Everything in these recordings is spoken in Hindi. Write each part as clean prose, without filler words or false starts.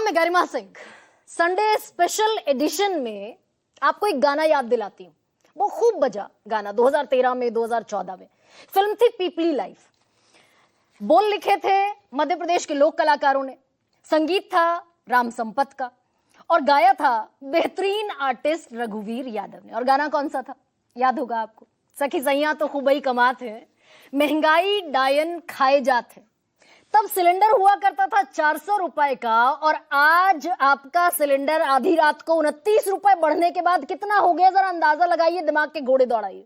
मैं Garima Singh. Sunday special edition में आपको एक गाना याद दिलाती हूं। वो खूब बजा गाना 2013 में, 2014 में। फिल्म थी पीपली लाइफ। बोल लिखे थे मध्य प्रदेश के लोक कलाकारों ने, संगीत था राम संपत का और गाया था बेहतरीन आर्टिस्ट रघुवीर यादव ने। और गाना कौन सा था याद होगा आपको? सखी सैया तो खूब ही कमाते हैं, महंगाई डायन खाए जाते। तब सिलेंडर हुआ करता था 400 रुपए का और आज आपका सिलेंडर आधी रात को 29 रुपए बढ़ने के बाद कितना हो गया, जरा अंदाजा लगाइए, दिमाग के घोड़े दौड़ाइए।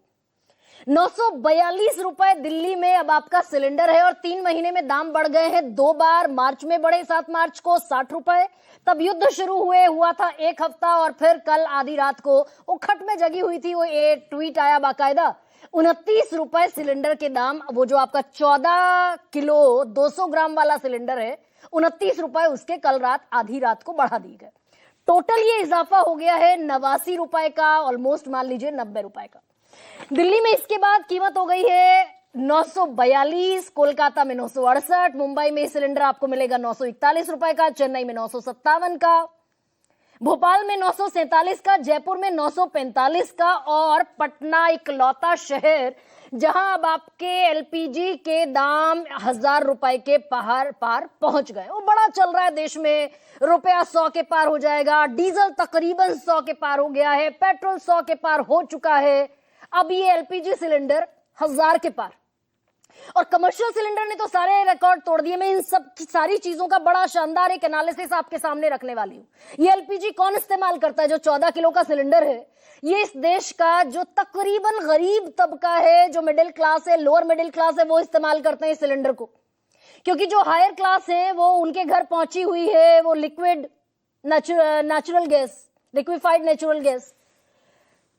942 रुपए दिल्ली में अब आपका सिलेंडर है और 3 महीने में दाम बढ़ गए हैं 2 बार। मार्च में बढ़े 7 मार्च को 60 रुपए, तब युद्ध शुरू हुआ था 1 हफ्ता और फिर कल आधी रात को वो खट में जगी हुई थी, वो ट्वीट आया बाकायदा, 29 रुपए सिलेंडर के दाम। वो जो आपका 14 किलो 200 ग्राम वाला सिलेंडर है, 29 रुपए उसके कल रात आधी रात को बढ़ा दिए गए। टोटल ये इजाफा हो गया है 89 रुपए का, ऑलमोस्ट मान लीजिए 90 रुपए का। दिल्ली में इसके बाद कीमत हो गई है 942, कोलकाता में 968, मुंबई में सिलेंडर आपको मिलेगा 941 रुपए का, चेन्नई में 957 का, भोपाल में 947 का, जयपुर में 945 का और पटना इकलौता शहर जहां अब आपके एलपीजी के दाम 1000 रुपए के पार पहुंच गए। वो बड़ा चल रहा है देश में, रुपया 100 के पार हो जाएगा, डीजल तकरीबन 100 के पार हो गया है, पेट्रोल 100 के पार हो चुका है, अब ये एलपीजी सिलेंडर 1000 के पार। और कमर्शियल सिलेंडर ने तो सारे रिकॉर्ड तोड़ दिए। मैं इन सब सारी चीजों का बड़ा शानदार एक एनालिसिस आपके सामने रखने वाली हूं। ये एलपीजी कौन इस्तेमाल करता है? जो 14 किलो का सिलेंडर है, ये इस देश का जो तकरीबन गरीब तबका है, जो मिडिल क्लास है, लोअर मिडिल क्लास है, वो इस्तेमाल करते हैं इस सिलेंडर को। क्योंकि जो हायर क्लास है वो उनके घर पहुंची हुई है वो liquid natural gas, liquefied natural gas.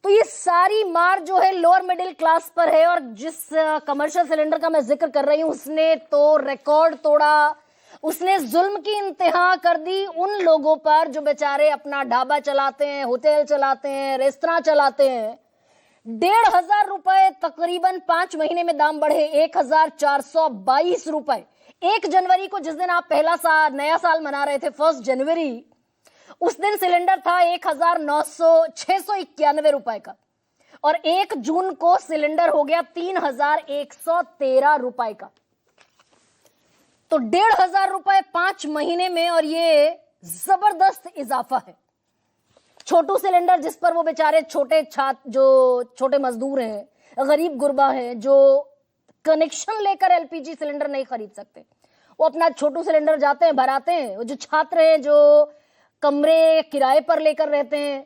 तो ये सारी मार जो है लोअर मिडिल क्लास पर है। और जिस कमर्शियल सिलेंडर का मैं जिक्र कर रही हूं, उसने तो रिकॉर्ड तोड़ा, उसने जुल्म की इंतहा कर दी उन लोगों पर जो बेचारे अपना ढाबा चलाते हैं, होटल चलाते हैं, रेस्तरां चलाते हैं। 1500 रुपए तकरीबन 5 महीने में दाम बढ़े 1422 रुपए। 1 जनवरी को, जिस दिन आप नया साल मना रहे थे, 1 जनवरी, उस दिन सिलेंडर था 691 रुपए का और 1 जून को सिलेंडर हो गया 3113 रुपए का। तो 1500 रुपए 5 महीने में, और ये जबरदस्त इजाफा है। छोटू सिलेंडर जिस पर वो बेचारे छोटे जो छोटे मजदूर हैं, गरीब गुरबा हैं, जो कनेक्शन लेकर एलपीजी सिलेंडर नहीं खरीद सकते, वो अपना छोटू सिलेंडर जाते हैं, भराते हैं। वो जो छात्र हैं, जो कमरे किराए पर लेकर रहते हैं,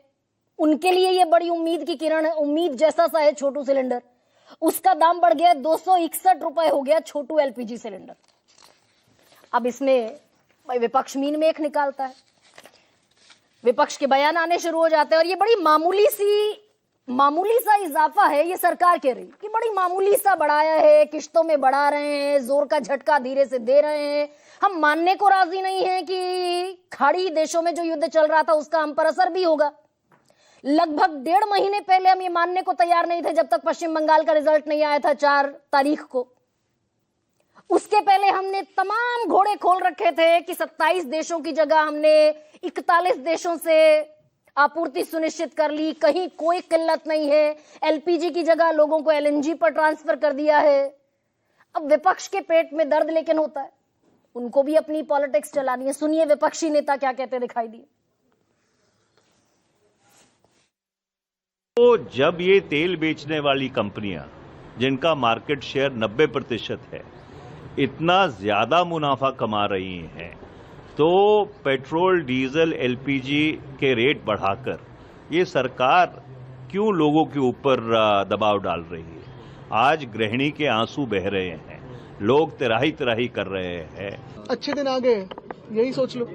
उनके लिए ये बड़ी उम्मीद की किरण है। उम्मीद जैसा सा है छोटू सिलेंडर, उसका दाम बढ़ गया 261 रुपए हो गया छोटू एलपीजी सिलेंडर। अब इसमें भाई विपक्ष मीन में एक निकालता है, विपक्ष के बयान आने शुरू हो जाते हैं। और ये बड़ी मामूली सा इजाफा है, ये सरकार कह रही कि बड़ी मामूली सा बढ़ाया है, किश्तों में बढ़ा रहे हैं, जोर का झटका धीरे से दे रहे हैं। हम मानने को राजी नहीं है कि खाड़ी देशों में जो युद्ध चल रहा था उसका हम पर असर भी होगा। लगभग 1.5 महीने पहले हम ये मानने को तैयार नहीं थे, जब तक पश्चिम बंगाल का रिजल्ट नहीं आया था 4 तारीख को। उसके पहले हमने तमाम घोड़े खोल रखे थे कि 27 देशों की जगह हमने 41 देशों से आपूर्ति सुनिश्चित कर ली, कहीं कोई किल्लत नहीं है। एलपीजी की जगह लोगों को एलएनजी पर ट्रांसफर कर दिया है। अब विपक्ष के पेट में दर्द लेकिन होता है, उनको भी अपनी पॉलिटिक्स चलानी है। सुनिए विपक्षी नेता क्या कहते दिखाई दिए। तो जब ये तेल बेचने वाली कंपनियां, जिनका मार्केट शेयर 90% है, इतना ज्यादा मुनाफा कमा रही हैं, तो पेट्रोल, डीजल, एलपीजी के रेट बढ़ाकर ये सरकार क्यों लोगों के ऊपर दबाव डाल रही है? आज गृहिणी के आंसू बह रहे हैं, लोग तिराही कर रहे हैं। अच्छे दिन आ गए, यही सोच लो।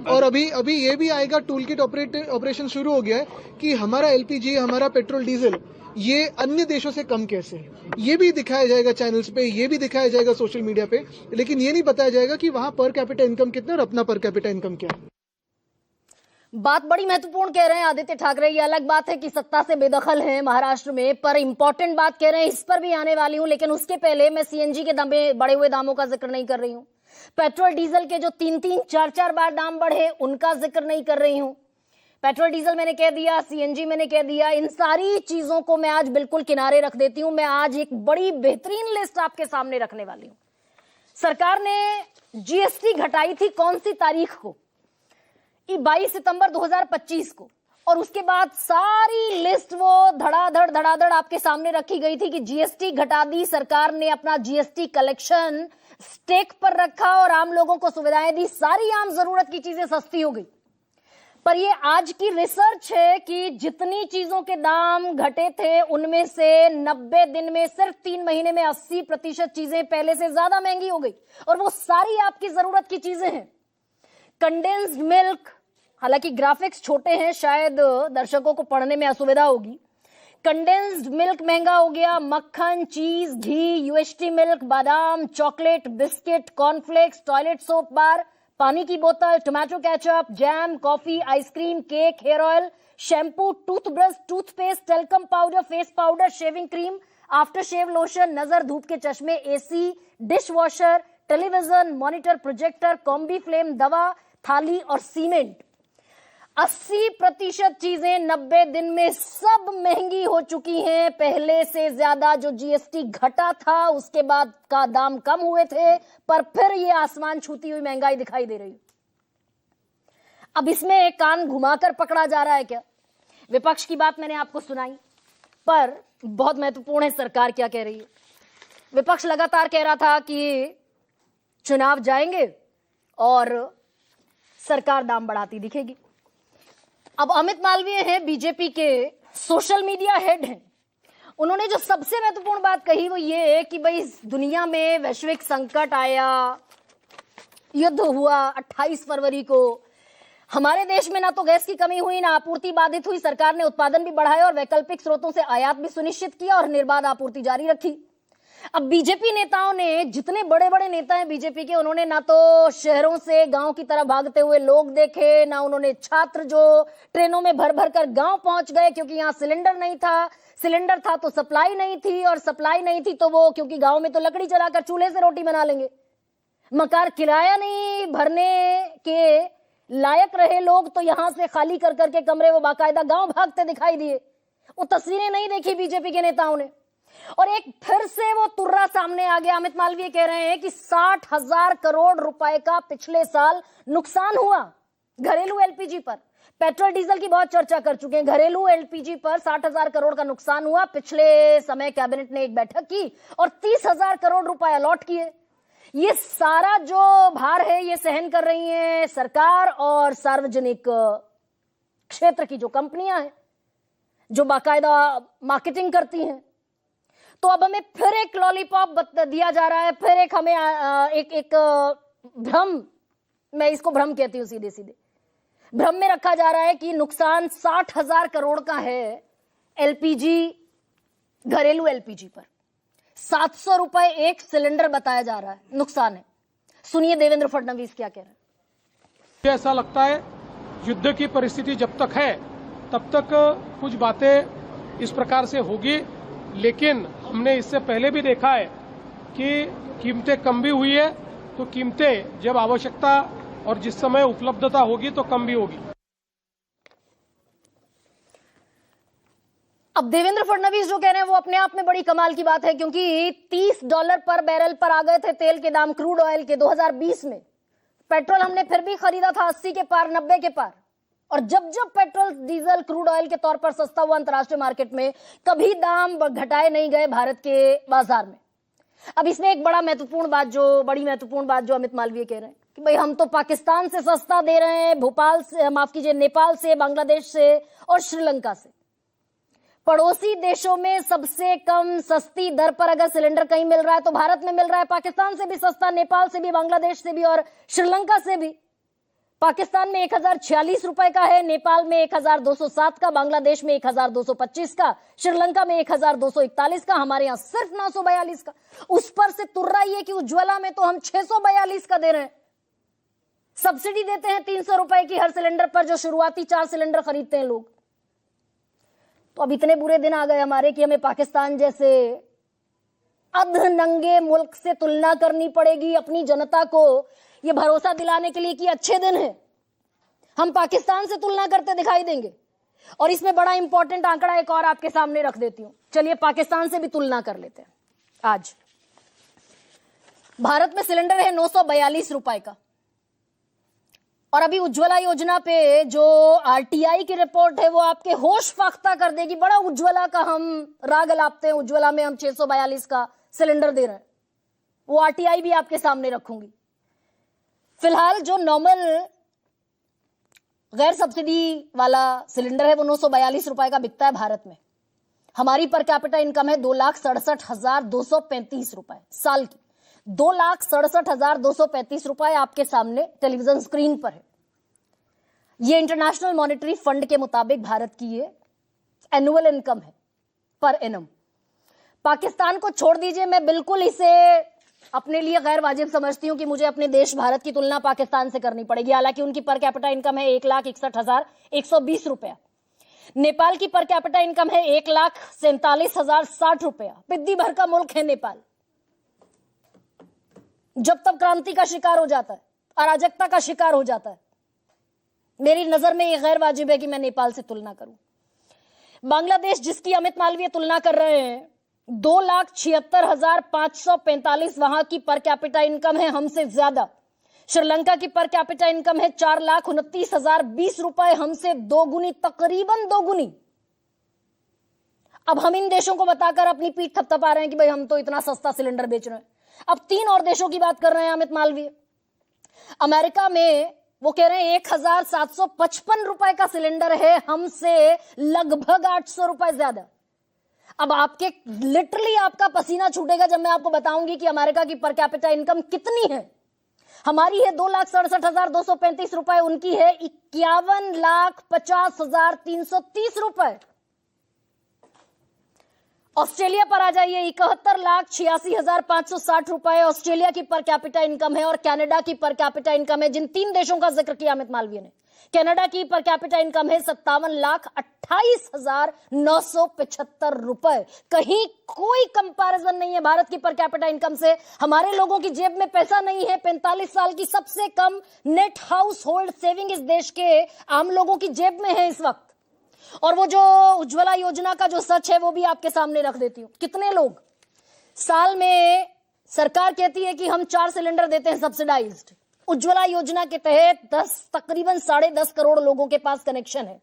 और अभी ये भी आएगा, टूल किट ऑपरेशन शुरू हो गया है कि हमारा एलपीजी, हमारा पेट्रोल, डीजल ये अन्य देशों से कम कैसे है, ये भी दिखाया जाएगा चैनल्स पे, ये भी दिखाया जाएगा सोशल मीडिया पे। लेकिन ये नहीं बताया जाएगा कि वहां पर कैपिटा इनकम कितना और अपना पर कैपिटा इनकम क्या है। बात बड़ी महत्वपूर्ण कह रहे हैं आदित्य ठाकरे। ये अलग बात है कि सत्ता से बेदखल है महाराष्ट्र में, पर इंपॉर्टेंट बात कह रहे हैं, इस पर भी आने वाली हूं। लेकिन उसके पहले मैं सीएनजी के बढ़े हुए दामों का जिक्र नहीं कर रही हूं। पेट्रोल डीजल के जो 3-3, 4-4 बार दाम बढ़े उनका जिक्र नहीं कर रही हूं। पेट्रोल डीजल मैंने कह दिया, सीएनजी मैंने कह दिया, इन सारी चीजों को मैं आज बिल्कुल किनारे रख देती हूं। मैं आज एक बड़ी बेहतरीन लिस्ट आपके सामने रखने वाली हूं। सरकार ने जीएसटी घटाई थी कौन सी तारीख को? 22 सितंबर 2025 को। और उसके बाद सारी लिस्ट वो धड़ाधड़ आपके सामने रखी गई थी कि जीएसटी घटा दी सरकार ने, अपना जीएसटी कलेक्शन स्टेक पर रखा और आम लोगों को सुविधाएं दी, सारी आम जरूरत की चीजें सस्ती हो गई। पर ये आज की रिसर्च है कि जितनी चीजों के दाम घटे थे उनमें से 90 दिन में, सिर्फ 3 महीने में 80% चीजें पहले से ज्यादा महंगी हो गई, और वो सारी आपकी जरूरत की चीजें हैं। कंडेंस्ड मिल्क, हालांकि ग्राफिक्स छोटे हैं, शायद दर्शकों को पढ़ने में असुविधा होगी। कंडेंस्ड मिल्क महंगा हो गया, मक्खन, चीज, घी, यूएसटी मिल्क, बादाम, chocolate, biscuit, cornflakes, toilet soap bar, पानी की बोतल, tomato ketchup, jam, coffee, ice cream, cake, hair oil, shampoo, toothbrush, toothpaste, talcum powder, face powder, shaving cream, after shave lotion, नजर धूप के चश्मे, AC, dish washer, television, monitor, projector, combi flame, दवा, थाली और सीमेंट। 80% चीजें 90 दिन में सब महंगी हो चुकी हैं। पहले से ज्यादा जो जीएसटी घटा था उसके बाद का दाम कम हुए थे, पर फिर ये आसमान छूती हुई महंगाई दिखाई दे रही है। अब इसमें कान घुमाकर पकड़ा जा रहा है क्या? विपक्ष की बात मैंने आपको सुनाई, पर बहुत महत्वपूर्ण है सरकार क्या कह रही है। विपक्ष लगातार कह रहा था कि चुनाव जाएंगे और सरकार दाम बढ़ाती दिखेगी। अब अमित मालवीय हैं, बीजेपी के सोशल मीडिया हेड हैं। उन्होंने जो सबसे महत्वपूर्ण बात कही वो ये है कि भाई दुनिया में वैश्विक संकट आया, युद्ध हुआ 28 फरवरी को, हमारे देश में ना तो गैस की कमी हुई, ना आपूर्ति बाधित हुई। सरकार ने उत्पादन भी बढ़ाया और वैकल्पिक स्रोतों से आयात भी सुनिश्चित किया और निर्बाध आपूर्ति जारी रखी। अब बीजेपी नेताओं ने, जितने बड़े बड़े नेता हैं बीजेपी के, उन्होंने ना तो शहरों से गांव की तरफ भागते हुए लोग देखे, ना उन्होंने छात्र जो ट्रेनों में भर भर कर गांव पहुंच गए क्योंकि यहां सिलेंडर नहीं था, सिलेंडर था तो सप्लाई नहीं थी, और सप्लाई नहीं थी तो वो, क्योंकि गांव में तो लकड़ी जलाकर चूल्हे से रोटी बना लेंगे, मकान किराया नहीं भरने के लायक रहे लोग तो यहां से खाली कर करके कमरे वो बाकायदा गांव भागते दिखाई दिए। वो तस्वीरें नहीं देखी बीजेपी के नेताओं ने। और एक फिर से वो तुर्रा सामने आ गया। अमित मालवीय कह रहे हैं कि 60,000 करोड़ रुपए का पिछले साल नुकसान हुआ घरेलू एलपीजी पर। पेट्रोल डीजल की बहुत चर्चा कर चुके हैं, घरेलू एलपीजी पर 60,000 करोड़ का नुकसान हुआ। पिछले समय कैबिनेट ने एक बैठक की और 30,000 करोड़ रुपए अलॉट किए। ये सारा जो भार है ये सहन कर रही है सरकार और सार्वजनिक क्षेत्र की जो कंपनियां हैं जो बाकायदा मार्केटिंग करती हैं। तो अब हमें फिर एक लॉलीपॉप दिया जा रहा है, फिर एक हमें एक भ्रम, मैं इसको भ्रम कहती हूं, सीधे सीधे भ्रम में रखा जा रहा है कि नुकसान 60,000 करोड़ का है एलपीजी, घरेलू एलपीजी पर 700 रुपए एक सिलेंडर बताया जा रहा है नुकसान है। सुनिए देवेंद्र फडणवीस क्या कह रहे हैं। ऐसा लगता है युद्ध की परिस्थिति जब तक है तब तक कुछ बातें इस प्रकार से होगी, लेकिन हमने इससे पहले भी देखा है कि कीमतें कम भी हुई है, तो कीमतें जब आवश्यकता और जिस समय उपलब्धता होगी तो कम भी होगी। अब देवेंद्र फडणवीस जो कह रहे हैं वो अपने आप में बड़ी कमाल की बात है, क्योंकि $30 पर बैरल पर आ गए थे तेल के दाम, क्रूड ऑयल के 2020 में। पेट्रोल हमने फिर भी खरीदा था 80 के पार, 90 के पार, और जब जब पेट्रोल डीजल क्रूड ऑयल के तौर पर सस्ता हुआ अंतर्राष्ट्रीय मार्केट में, कभी दाम घटाए नहीं गए भारत के बाजार में। अब इसमें एक बड़ी महत्वपूर्ण बात जो अमित मालवीय कह रहे हैं कि भाई हम तो पाकिस्तान से सस्ता दे रहे हैं, भोपाल से, माफ कीजिए, नेपाल से, बांग्लादेश से और श्रीलंका से। पड़ोसी देशों में सबसे कम सस्ती दर पर अगर सिलेंडर कहीं मिल रहा है तो भारत में मिल रहा है पाकिस्तान से भी सस्ता, नेपाल से भी, बांग्लादेश से भी और श्रीलंका से भी। पाकिस्तान में 1046 रुपए का है, नेपाल में 1207 का, बांग्लादेश में 1225 का, श्रीलंका में 1241 का, हमारे यहां सिर्फ 942 का। उस पर से तुर्रा ये कि उज्ज्वला में तो हम 642 का दे रहे हैं। सब्सिडी देते हैं 300 रुपए की हर सिलेंडर पर, जो शुरुआती 4 सिलेंडर खरीदते हैं लोग। तो अब इतने बुरे दिन आ गए हमारे कि हमें पाकिस्तान जैसे अधनंगे मुल्क से तुलना करनी पड़ेगी अपनी जनता को ये भरोसा दिलाने के लिए कि अच्छे दिन है। हम पाकिस्तान से तुलना करते दिखाई देंगे। और इसमें बड़ा इंपॉर्टेंट आंकड़ा एक और आपके सामने रख देती हूं। चलिए पाकिस्तान से भी तुलना कर लेते हैं। आज भारत में सिलेंडर है 942 रुपए का, और अभी उज्ज्वला योजना पे जो आरटीआई की रिपोर्ट है वो आपके होश फाख्ता कर देगी। बड़ा उज्ज्वला का हम राग अलापते हैं, उज्ज्वला में हम 642 का सिलेंडर दे रहे हैं, वो आरटीआई भी आपके सामने रखूंगी। फिलहाल जो नॉर्मल गैर सब्सिडी वाला सिलेंडर है वो 942 रुपए का बिकता है भारत में। हमारी पर कैपिटा इनकम है 2,67,235 रुपए साल की। 2,67,235 रुपए आपके सामने टेलीविजन स्क्रीन पर है। ये इंटरनेशनल मॉनेटरी फंड के मुताबिक भारत की ये एनुअल इनकम है पर एनम। पाकिस्तान को छोड़ दीजिए, मैं बिल्कुल इसे अपने लिए गैर वाजिब समझती हूं कि मुझे अपने देश भारत की तुलना पाकिस्तान से करनी पड़ेगी। हालांकि उनकी पर कैपिटा इनकम है 1,61,120 रुपया। नेपाल की पर कैपिटा इनकम है 1,47,060 रुपया। पिद्दी भर का मुल्क है नेपाल। जब तक क्रांति का शिकार हो जाता है, अराजकता का शिकार हो जाता है, मेरी नजर में यह गैर वाजिब है कि मैं नेपाल से तुलना करूं। बांग्लादेश जिसकी अमित मालवीय तुलना कर रहे हैं, 2,76,545 वहां की पर कैपिटा इनकम है हमसे ज्यादा। श्रीलंका की पर कैपिटा इनकम है 4,29,020 रुपए, हमसे दोगुनी, तकरीबन दोगुनी। अब हम इन देशों को बताकर अपनी पीठ थपथपा रहे हैं कि भाई हम तो इतना सस्ता सिलेंडर बेच रहे हैं। अब 3 और देशों की बात कर रहे हैं अमित मालवीय। अमेरिका में वो कह रहे हैं 1,755 रुपए का सिलेंडर है, हमसे लगभग 800 रुपए ज्यादा। अब आपके लिटरली आपका पसीना छूटेगा जब मैं आपको बताऊंगी कि अमेरिका की पर कैपिटा इनकम कितनी है। हमारी है 2,67,235 रुपए, उनकी है 51,50,330 रुपए। ऑस्ट्रेलिया पर आ जाइए, 71,86,560 रुपए ऑस्ट्रेलिया की पर कैपिटा इनकम है। और कनाडा की पर कैपिटा इनकम है, जिन 3 देशों का जिक्र किया अमित मालवीय ने, कनाडा की पर कैपिटा इनकम है 57,28,975 रुपए। कहीं कोई कंपैरिजन नहीं है भारत की पर कैपिटा इनकम से। हमारे लोगों की जेब में पैसा नहीं है। 45 साल की सबसे कम नेट हाउस होल्ड सेविंग इस देश के आम लोगों की जेब में है इस वक्त। और वो जो उज्ज्वला योजना का जो सच है वो भी आपके सामने रख देती हूं। कितने लोग साल में, सरकार कहती है कि हम 4 सिलेंडर देते हैं सब्सिडाइज्ड। उज्ज्वला योजना के तहत तकरीबन 10.5 करोड़ लोगों के पास कनेक्शन है।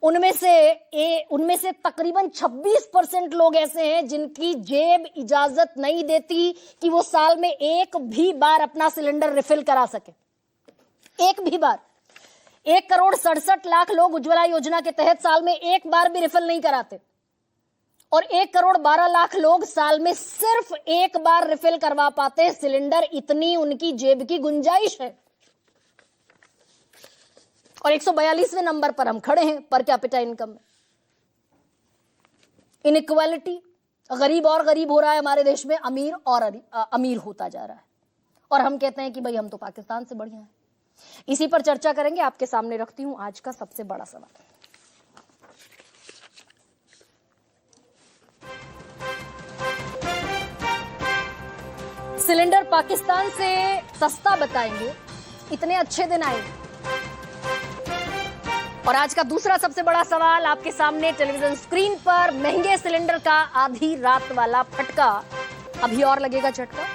उनमें से तकरीबन 26% लोग ऐसे हैं जिनकी जेब इजाजत नहीं देती कि वो साल में एक भी बार अपना सिलेंडर रिफिल करा सके। एक भी बार। 1,67,00,000 लोग उज्ज्वला योजना के तहत साल में एक बार भी रिफिल नहीं कराते। और 1,12,00,000 लोग साल में सिर्फ एक बार रिफिल करवा पाते हैं सिलेंडर। इतनी उनकी जेब की गुंजाइश है। और 142वें नंबर पर हम खड़े हैं पर कैपिटा इनकम में। इनइक्वालिटी, गरीब और गरीब हो रहा है हमारे देश में, अमीर और अमीर होता जा रहा है। और हम कहते हैं कि भाई हम तो पाकिस्तान से बढ़िया हैं। इसी पर चर्चा करेंगे। आपके सामने रखती हूं आज का सबसे बड़ा सवाल। सिलेंडर पाकिस्तान से सस्ता बताएंगे, इतने अच्छे दिन आएंगे। और आज का दूसरा सबसे बड़ा सवाल आपके सामने टेलीविजन स्क्रीन पर। महंगे सिलेंडर का आधी रात वाला फटका, अभी और लगेगा झटका।